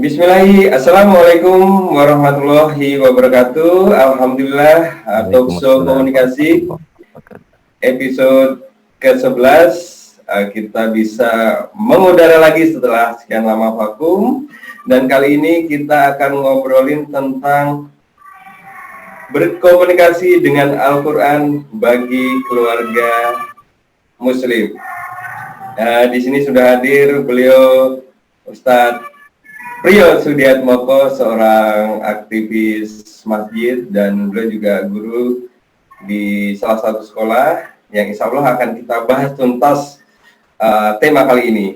Bismillahirrahmanirrahim. Assalamualaikum warahmatullahi wabarakatuh. Alhamdulillah, Talkshow Komunikasi episode ke-11 kita bisa mengudara lagi setelah sekian lama vakum. Dan kali ini kita akan ngobrolin tentang berkomunikasi dengan Al-Quran bagi keluarga Muslim. Di sini sudah hadir beliau Ustadz Priyo Sudiatmoko, seorang aktivis masjid dan beliau juga guru di salah satu sekolah yang insya Allah akan kita bahas tuntas tema kali ini.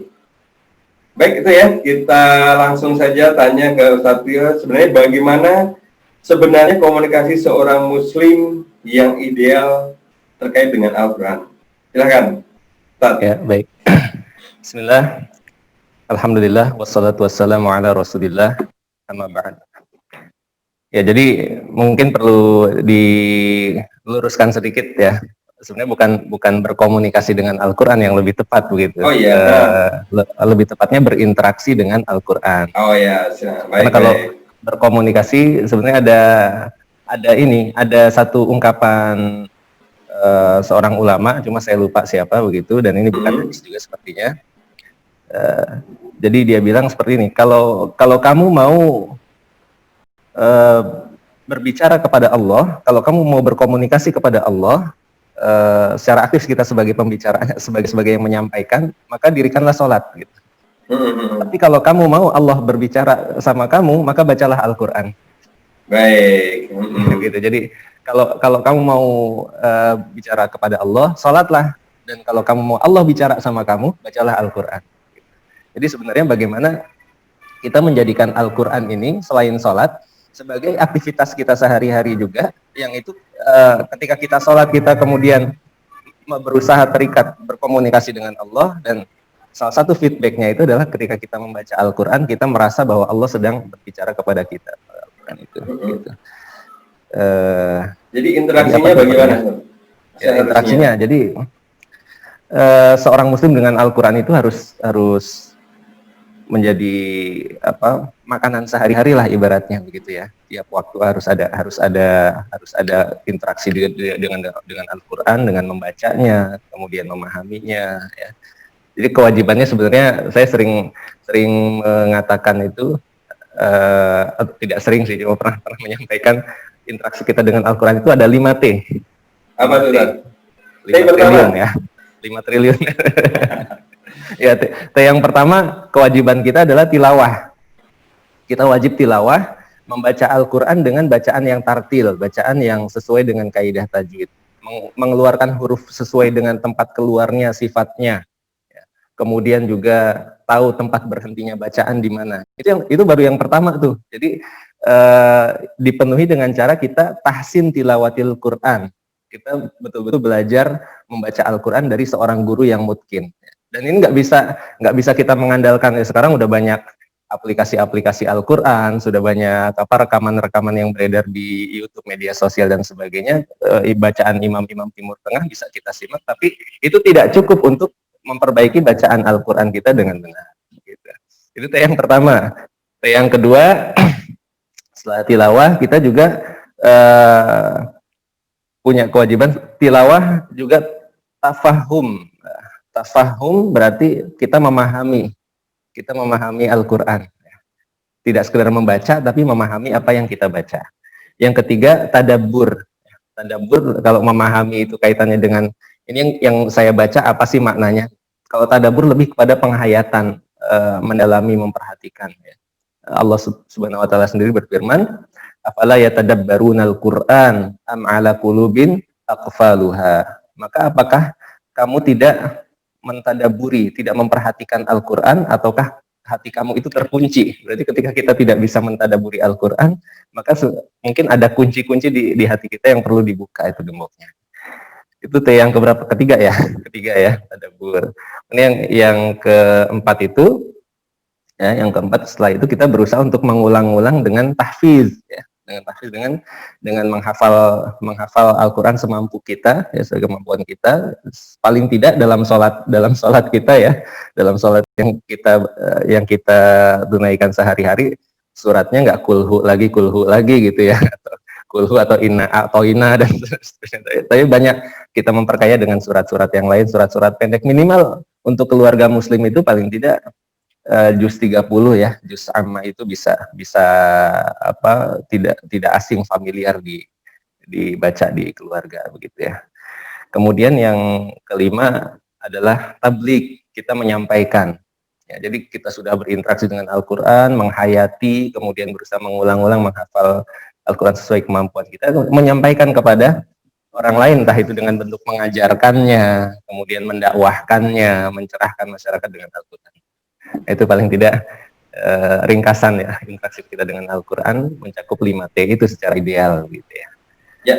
Baik, itu ya, kita langsung saja tanya ke Ustadz Priyo, sebenarnya bagaimana sebenarnya komunikasi seorang muslim yang ideal terkait dengan Al-Quran? Silakan, Ustadz. Ya, baik. Bismillah. Alhamdulillah, wassalatu wassalamu ala rasulillah, amma ba'd. Ya, jadi mungkin perlu diluruskan sedikit ya. Sebenarnya bukan berkomunikasi dengan Al-Quran yang lebih tepat begitu. Oh iya. Lebih tepatnya berinteraksi dengan Al-Quran. Oh iya, karena kalau berkomunikasi sebenarnya ada satu ungkapan seorang ulama, cuma saya lupa siapa begitu, dan ini bukan hadis juga sepertinya. Jadi dia bilang seperti ini, kalau kamu mau berbicara kepada Allah, kalau kamu mau berkomunikasi kepada Allah secara aktif, kita sebagai pembicara, sebagai yang menyampaikan, maka dirikanlah sholat gitu. Tapi kalau kamu mau Allah berbicara sama kamu, maka bacalah Al-Quran. Baik. Gitu. Jadi kalau kamu mau bicara kepada Allah, sholatlah. Dan kalau kamu mau Allah bicara sama kamu, bacalah Al-Quran. Jadi sebenarnya bagaimana kita menjadikan Al-Quran ini selain sholat sebagai aktivitas kita sehari-hari juga, yang itu ketika kita sholat kita kemudian berusaha terikat berkomunikasi dengan Allah, dan salah satu feedbacknya itu adalah ketika kita membaca Al-Quran kita merasa bahwa Allah sedang berbicara kepada kita. Al-Quran itu. Gitu. Jadi interaksinya bagaimana? Ya, interaksinya, jadi seorang Muslim dengan Al-Quran itu harus menjadi makanan sehari-hari lah ibaratnya begitu ya. Tiap waktu harus ada interaksi dengan Al-Quran, dengan membacanya, kemudian memahaminya ya. Jadi kewajibannya sebenarnya saya sering mengatakan itu tidak sering sih, cuma pernah menyampaikan interaksi kita dengan Al-Quran itu ada 5T. Apa itu? 5 triliun ya. 5 triliun. Ya, yang pertama kewajiban kita adalah tilawah. Kita wajib tilawah, membaca Al-Quran dengan bacaan yang tartil, bacaan yang sesuai dengan kaidah tajwid, mengeluarkan huruf sesuai dengan tempat keluarnya, sifatnya. Ya. Kemudian juga tahu tempat berhentinya bacaan di mana. Itu baru yang pertama tuh. Jadi dipenuhi dengan cara kita tahsin tilawatil Quran. Kita betul-betul belajar membaca Al-Quran dari seorang guru yang mutkin. Dan ini nggak bisa kita mengandalkan ya, sekarang udah banyak aplikasi-aplikasi Al-Quran, sudah banyak rekaman-rekaman yang beredar di YouTube, media sosial dan sebagainya. Bacaan imam-imam Timur Tengah bisa kita simak, tapi itu tidak cukup untuk memperbaiki bacaan Al-Quran kita dengan benar. Gitu. Itu yang pertama. Yang kedua, setelah tilawah kita juga punya kewajiban tilawah juga tafahum. Tafahum berarti kita memahami Al-Quran. Tidak sekedar membaca, tapi memahami apa yang kita baca. Yang ketiga, tadabbur. Tadabbur, kalau memahami itu kaitannya dengan ini yang saya baca apa sih maknanya. Kalau tadabbur lebih kepada penghayatan, mendalami, memperhatikan. Allah Subhanahu Wa Taala sendiri berfirman, afala yatadabbarunal Qur'an am ala qulubin aqfaluha. Maka apakah kamu tidak mentadaburi, tidak memperhatikan Al-Quran, ataukah hati kamu itu terkunci? Berarti ketika kita tidak bisa mentadaburi Al-Quran, maka mungkin ada kunci-kunci di hati kita yang perlu dibuka, itu gemboknya. Itu yang ketiga ya, tadabur. Ini yang keempat itu, ya, yang keempat setelah itu kita berusaha untuk mengulang-ulang dengan tahfiz, ya, Dengan tahfiz dengan menghafal Al-Qur'an semampu kita ya, sekemampuan kita, paling tidak dalam sholat kita ya, dalam sholat yang kita tunaikan sehari-hari, suratnya nggak kulhu lagi gitu ya, atau kulhu atau ina dan seterusnya. Tapi banyak kita memperkaya dengan surat-surat yang lain, surat-surat pendek, minimal untuk keluarga muslim itu paling tidak juz 30 ya, juz amma itu bisa apa, tidak asing, familiar dibaca di keluarga begitu ya. Kemudian yang kelima adalah tabligh, kita menyampaikan. Ya, jadi kita sudah berinteraksi dengan Al-Qur'an, menghayati, kemudian berusaha mengulang-ulang menghafal Al-Qur'an sesuai kemampuan kita, menyampaikan kepada orang lain, entah itu dengan bentuk mengajarkannya, kemudian mendakwahkannya, mencerahkan masyarakat dengan Al-Qur'an. Itu paling tidak ringkasan ya, interaksi kita dengan Al-Qur'an mencakup 5T itu secara ideal gitu ya. Ya.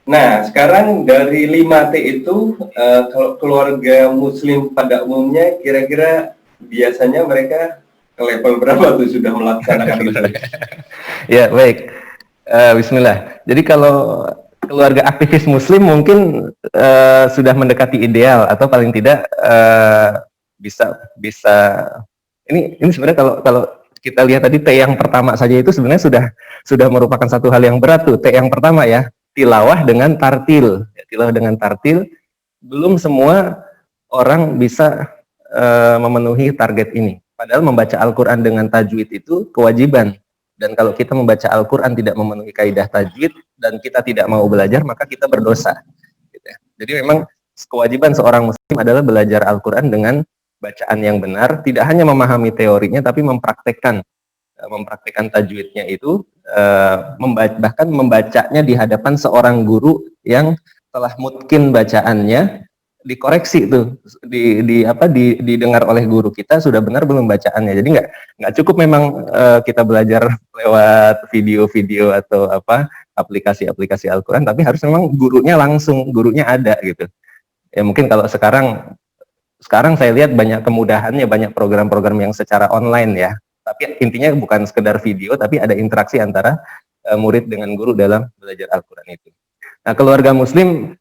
Nah, sekarang dari 5T itu kalau keluarga muslim pada umumnya kira-kira biasanya mereka ke level berapa tuh sudah melaksanakan itu? Ya, baik. Bismillah. Jadi kalau keluarga aktivis muslim mungkin sudah mendekati ideal, atau paling tidak bisa ini sebenarnya kalau kita lihat tadi T yang pertama saja itu sebenarnya sudah merupakan satu hal yang berat tuh. T yang pertama ya, tilawah dengan tartil. Tilawah dengan tartil, belum semua orang bisa memenuhi target ini. Padahal membaca Al-Qur'an dengan tajwid itu kewajiban. Dan kalau kita membaca Al-Qur'an tidak memenuhi kaidah tajwid dan kita tidak mau belajar, maka kita berdosa. Gitu ya. Jadi memang kewajiban seorang muslim adalah belajar Al-Qur'an dengan bacaan yang benar, tidak hanya memahami teorinya tapi mempraktekkan tajwidnya itu, bahkan membacanya di hadapan seorang guru yang telah mutkin bacaannya, dikoreksi itu, didengar oleh guru kita sudah benar belum bacaannya. Jadi nggak cukup memang kita belajar lewat video-video atau aplikasi-aplikasi Al-Qur'an, tapi harus memang gurunya ada gitu. Ya mungkin kalau sekarang saya lihat banyak kemudahannya, banyak program-program yang secara online ya. Tapi intinya bukan sekedar video, tapi ada interaksi antara murid dengan guru dalam belajar Al-Qur'an itu. Nah, keluarga muslim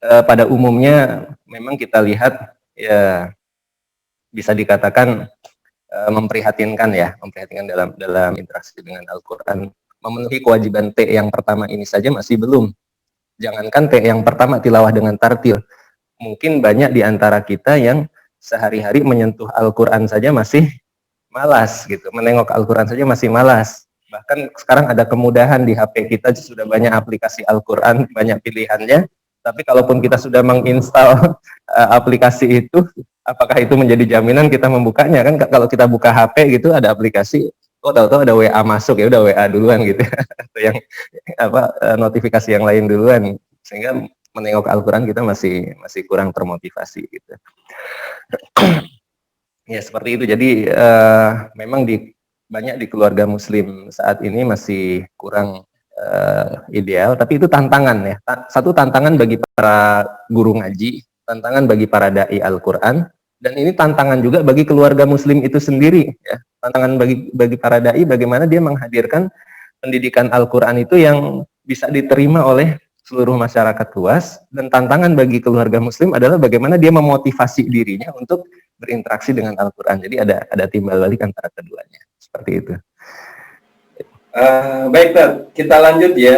pada umumnya memang kita lihat ya bisa dikatakan memprihatinkan dalam interaksi dengan Al-Qur'an. Memenuhi kewajiban T yang pertama ini saja masih belum. Jangankan T yang pertama, tilawah dengan tartil. Mungkin banyak di antara kita yang sehari-hari menyentuh Al-Qur'an saja masih malas gitu, menengok Al-Qur'an saja masih malas. Bahkan sekarang ada kemudahan di HP kita, sudah banyak aplikasi Al-Qur'an, banyak pilihannya. Tapi kalaupun kita sudah menginstal aplikasi itu, apakah itu menjadi jaminan kita membukanya? Kan kalau kita buka HP gitu ada aplikasi, kok tahu-tahu ada WA masuk, ya udah WA duluan gitu, atau yang notifikasi yang lain duluan, sehingga menengok Al-Qur'an kita masih kurang termotivasi gitu. Ya seperti itu. Jadi memang banyak di keluarga muslim saat ini masih kurang ideal, tapi itu tantangan ya. Satu tantangan bagi para guru ngaji, tantangan bagi para dai Al-Qur'an, dan ini tantangan juga bagi keluarga muslim itu sendiri ya. Tantangan bagi para dai, bagaimana dia menghadirkan pendidikan Al-Qur'an itu yang bisa diterima oleh seluruh masyarakat luas, dan tantangan bagi keluarga muslim adalah bagaimana dia memotivasi dirinya untuk berinteraksi dengan Al-Qur'an. Jadi ada timbal balik antara keduanya, seperti itu. Baik, Tad, kita lanjut ya.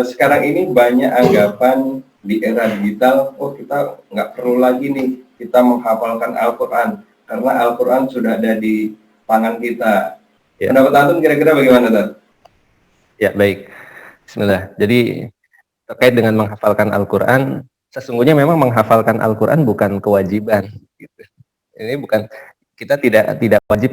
Sekarang ini banyak anggapan di era digital, kita nggak perlu lagi nih kita menghafalkan Al-Qur'an karena Al-Qur'an sudah ada di tangan kita. Ya. Pendapat Antum kira-kira bagaimana, Tad? Ya, baik. Bismillah. Jadi terkait dengan menghafalkan Al-Qur'an, sesungguhnya memang menghafalkan Al-Qur'an bukan kewajiban gitu. Ini bukan, kita tidak wajib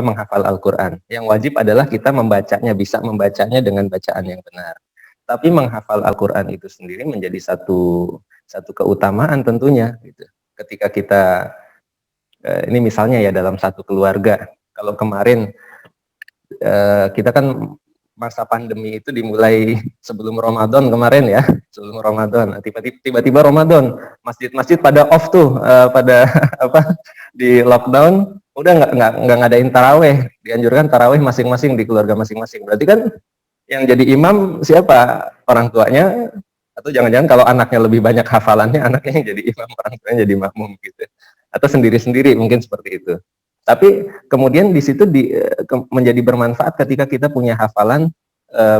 menghafal Al-Qur'an. Yang wajib adalah kita membacanya, bisa membacanya dengan bacaan yang benar. Tapi menghafal Al-Qur'an itu sendiri menjadi satu keutamaan tentunya gitu. Ketika kita ini misalnya ya dalam satu keluarga, kalau kemarin kita kan masa pandemi itu dimulai sebelum Ramadan kemarin ya, sebelum Ramadan. Tiba-tiba Ramadan, masjid-masjid pada off tuh, pada di lockdown, udah nggak ngadain taraweh, dianjurkan taraweh masing-masing di keluarga masing-masing. Berarti kan Yang jadi imam siapa? Orang tuanya, atau jangan-jangan kalau anaknya lebih banyak hafalannya, anaknya yang jadi imam, orang tuanya jadi makmum gitu. Atau sendiri-sendiri mungkin seperti itu. Tapi kemudian di situ menjadi bermanfaat ketika kita punya hafalan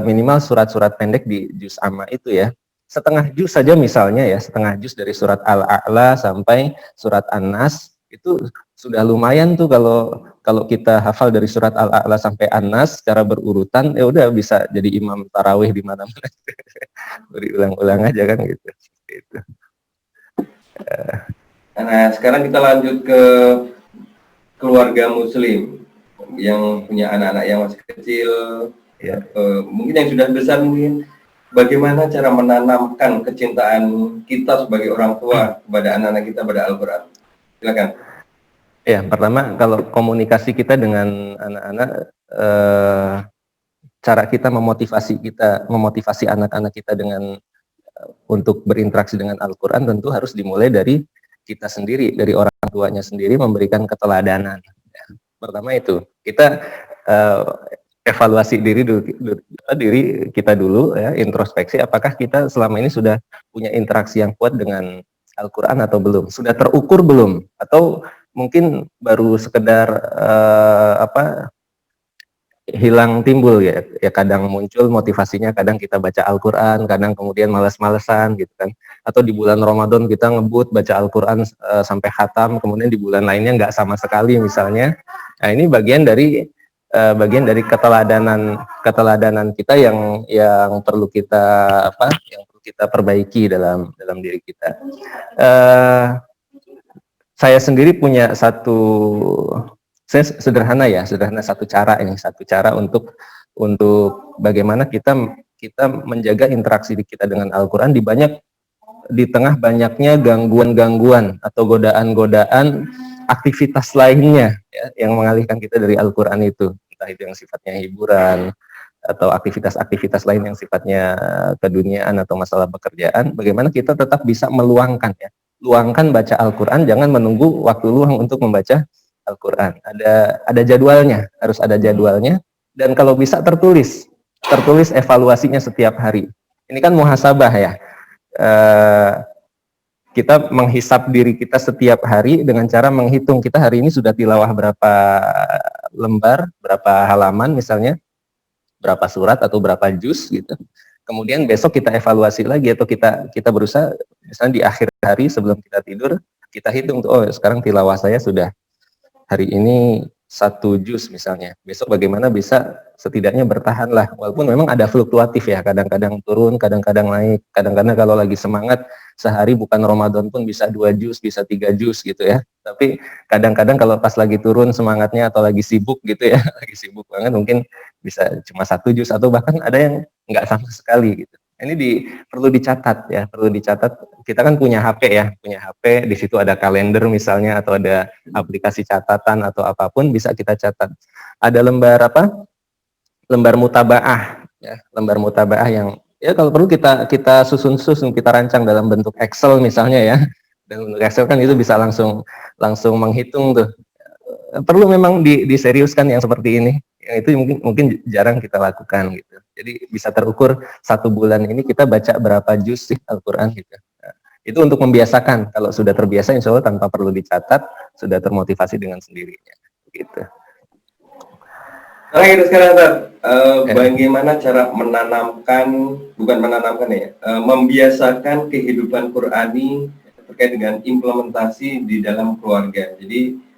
minimal surat-surat pendek di juz amma itu ya. Setengah juz saja misalnya ya, setengah juz dari surat Al-A'la sampai surat An-Nas itu sudah lumayan tuh kalau kita hafal dari surat Al-A'la sampai An-Nas secara berurutan, ya udah bisa jadi imam tarawih di mana-mana. Berulang-ulang aja kan gitu. Gitu. Nah, sekarang kita lanjut ke keluarga muslim yang punya anak-anak yang masih kecil, ya. Mungkin yang sudah besar mungkin. Bagaimana cara menanamkan kecintaan kita sebagai orang tua kepada anak-anak kita pada Al-Quran? Silakan. Ya, pertama kalau komunikasi kita dengan anak-anak, cara kita memotivasi anak-anak kita dengan untuk berinteraksi dengan Al-Quran tentu harus dimulai dari kita sendiri, dari orang tuanya sendiri memberikan keteladanan. Ya, pertama itu kita evaluasi diri kita dulu ya, introspeksi apakah kita selama ini sudah punya interaksi yang kuat dengan Al-Quran atau belum, sudah terukur belum, atau mungkin baru sekedar hilang timbul ya kadang muncul motivasinya, kadang kita baca Al-Quran, kadang kemudian malas-malesan gitu kan, atau di bulan Ramadan kita ngebut baca Al-Quran sampai khatam, kemudian di bulan lainnya nggak sama sekali misalnya. Nah ini bagian dari keteladanan kita yang perlu kita perbaiki dalam diri kita. Saya sendiri punya sederhana satu cara untuk bagaimana kita menjaga interaksi kita dengan Al-Quran di tengah banyaknya gangguan-gangguan atau godaan-godaan aktivitas lainnya ya, yang mengalihkan kita dari Al-Quran itu, entah itu yang sifatnya hiburan atau aktivitas-aktivitas lain yang sifatnya keduniaan atau masalah pekerjaan. Bagaimana kita tetap bisa luangkan baca Al-Quran, jangan menunggu waktu luang untuk membaca Al-Quran. Ada jadwalnya, harus ada jadwalnya, dan kalau bisa tertulis evaluasinya setiap hari. Ini kan muhasabah ya. Kita menghisap diri kita setiap hari dengan cara menghitung kita hari ini sudah tilawah berapa lembar, berapa halaman misalnya, berapa surat atau berapa juz gitu. Kemudian besok kita evaluasi lagi, atau kita berusaha misalnya di akhir hari sebelum kita tidur kita hitung tuh, oh sekarang tilawah saya sudah hari ini 1 juz misalnya, besok bagaimana bisa setidaknya bertahan lah, walaupun memang ada fluktuatif ya, kadang-kadang turun, kadang-kadang naik, kadang-kadang kalau lagi semangat sehari bukan Ramadan pun bisa 2 juz, bisa 3 juz gitu ya, tapi kadang-kadang kalau pas lagi turun semangatnya atau lagi sibuk gitu ya, lagi sibuk banget mungkin bisa cuma 1 juz, atau bahkan ada yang nggak sama sekali gitu. Ini perlu dicatat ya, kita kan punya HP ya, di situ ada kalender misalnya, atau ada aplikasi catatan atau apapun bisa kita catat. Ada lembar mutabaah ya, lembar mutabaah yang ya kalau perlu kita susun, kita rancang dalam bentuk Excel misalnya ya. Dalam bentuk Excel kan itu bisa langsung menghitung tuh. Perlu memang diseriuskan yang seperti ini. Yang itu mungkin jarang kita lakukan gitu. Jadi bisa terukur 1 bulan ini kita baca berapa juz sih Al-Quran gitu. Nah, itu untuk membiasakan. Kalau sudah terbiasa, insya Allah tanpa perlu dicatat, sudah termotivasi dengan sendirinya. Gitu. Nah, itu sekarang bagaimana cara membiasakan kehidupan Qurani terkait dengan implementasi di dalam keluarga. Jadi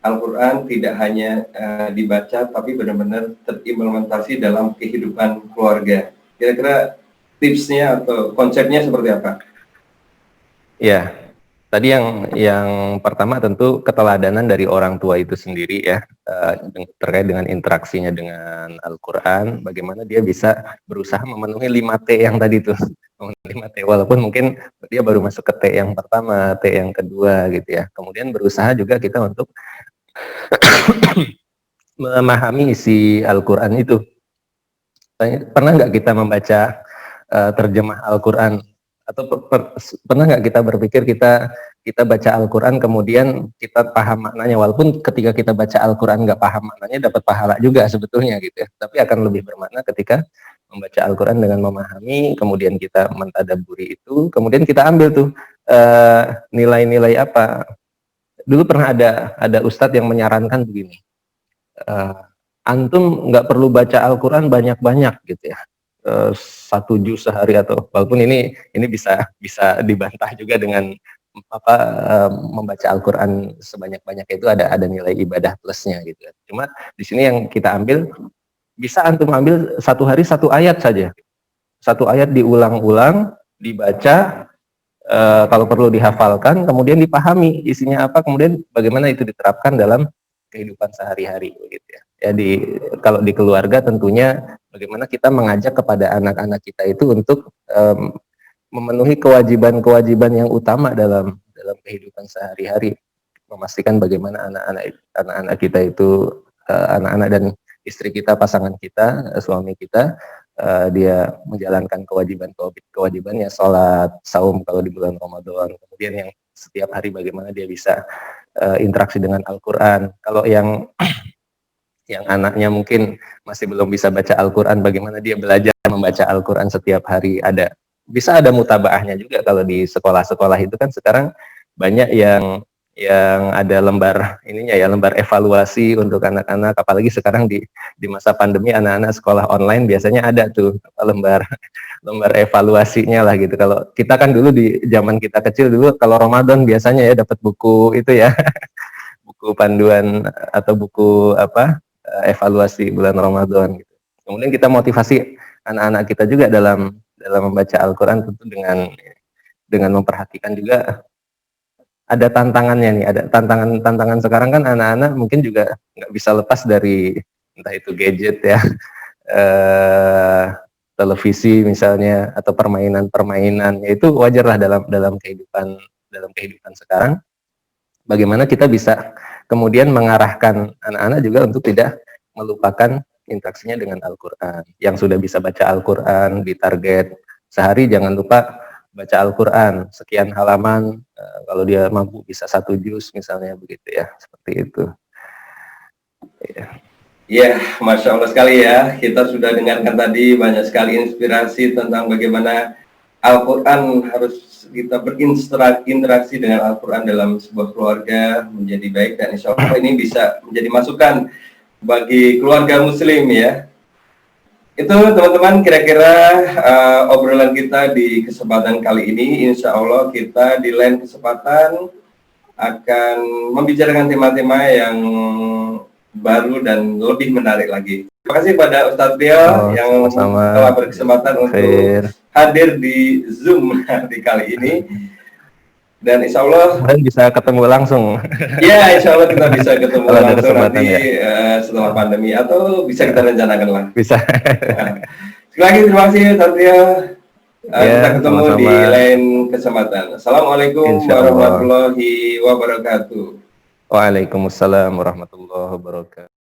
Al-Quran tidak hanya dibaca, tapi benar-benar terimplementasi dalam kehidupan keluarga. Kira-kira tipsnya atau konsepnya seperti apa? Ya, tadi yang pertama tentu keteladanan dari orang tua itu sendiri ya, terkait dengan interaksinya dengan Al-Quran, bagaimana dia bisa berusaha memenuhi 5T yang tadi tuh. 5T, walaupun mungkin dia baru masuk ke T yang pertama, T yang kedua gitu ya. Kemudian berusaha juga kita untuk memahami isi Al-Quran itu. Pernah nggak kita membaca terjemah Al-Quran? Atau pernah nggak kita berpikir kita baca Al-Quran kemudian kita paham maknanya, walaupun ketika kita baca Al-Quran nggak paham maknanya dapat pahala juga sebetulnya gitu ya. Tapi akan lebih bermakna ketika membaca Al-Quran dengan memahami, kemudian kita mentadaburi itu, kemudian kita ambil tuh nilai-nilai apa. Dulu pernah ada ustadz yang menyarankan begini, antum nggak perlu baca Al-Quran banyak-banyak gitu ya, 1 juz sehari, atau walaupun ini bisa dibantah juga dengan apa, membaca Al-Quran sebanyak-banyak itu ada nilai ibadah plusnya gitu ya. Cuma di sini yang kita ambil, bisa antum ambil 1 hari 1 ayat saja, 1 ayat diulang-ulang, dibaca, kalau perlu dihafalkan, kemudian dipahami isinya apa, kemudian bagaimana itu diterapkan dalam kehidupan sehari-hari gitu ya. Kalau di keluarga tentunya bagaimana kita mengajak kepada anak-anak kita itu untuk memenuhi kewajiban-kewajiban yang utama dalam kehidupan sehari-hari, memastikan bagaimana anak-anak kita itu, anak-anak dan istri kita, pasangan kita, suami kita, dia menjalankan kewajibannya, sholat, saum kalau di bulan Ramadan, kemudian yang setiap hari bagaimana dia bisa interaksi dengan Al-Quran. Kalau yang anaknya mungkin masih belum bisa baca Al-Quran, bagaimana dia belajar membaca Al-Quran setiap hari. Bisa ada mutabaahnya juga. Kalau di sekolah-sekolah itu kan sekarang banyak yang ada lembar lembar evaluasi untuk anak-anak, apalagi sekarang di masa pandemi, anak-anak sekolah online biasanya ada tuh lembar evaluasinya lah gitu. Kalau kita kan dulu di zaman kita kecil dulu, kalau Ramadan biasanya ya dapat buku itu ya buku panduan atau buku evaluasi bulan Ramadan gitu. Kemudian kita motivasi anak-anak kita juga dalam membaca Al-Quran, tentu dengan memperhatikan juga ada tantangannya nih, ada tantangan sekarang kan anak-anak mungkin juga nggak bisa lepas dari entah itu gadget ya, televisi misalnya, atau permainan, itu wajarlah dalam kehidupan sekarang. Bagaimana kita bisa kemudian mengarahkan anak-anak juga untuk tidak melupakan interaksinya dengan Al-Quran. Yang sudah bisa baca Al-Quran, ditarget sehari jangan lupa baca Al-Quran sekian halaman, kalau dia mampu bisa 1 juz misalnya, begitu ya, seperti itu. Ya, Masya Allah sekali ya. Kita sudah dengarkan tadi banyak sekali inspirasi tentang bagaimana Al-Quran harus kita berinteraksi dengan Al-Quran dalam sebuah keluarga menjadi baik, dan insya Allah ini bisa menjadi masukan bagi keluarga muslim ya. Itu teman-teman kira-kira obrolan kita di kesempatan kali ini. Insya Allah kita di lain kesempatan akan membicarakan tema-tema yang baru dan lebih menarik lagi. Terima kasih pada Ustadz Rio yang telah berkesempatan untuk hadir di Zoom di kali ini. Dan insya Allah bisa ketemu langsung. Ya, insya Allah kita bisa ketemu langsung nanti setelah pandemi, atau bisa kita rencanakan lah. Bisa. Sekali lagi terima kasih Satria. Kita ketemu di lain kesempatan. Assalamualaikum warahmatullahi wabarakatuh. Waalaikumsalam warahmatullahi wabarakatuh.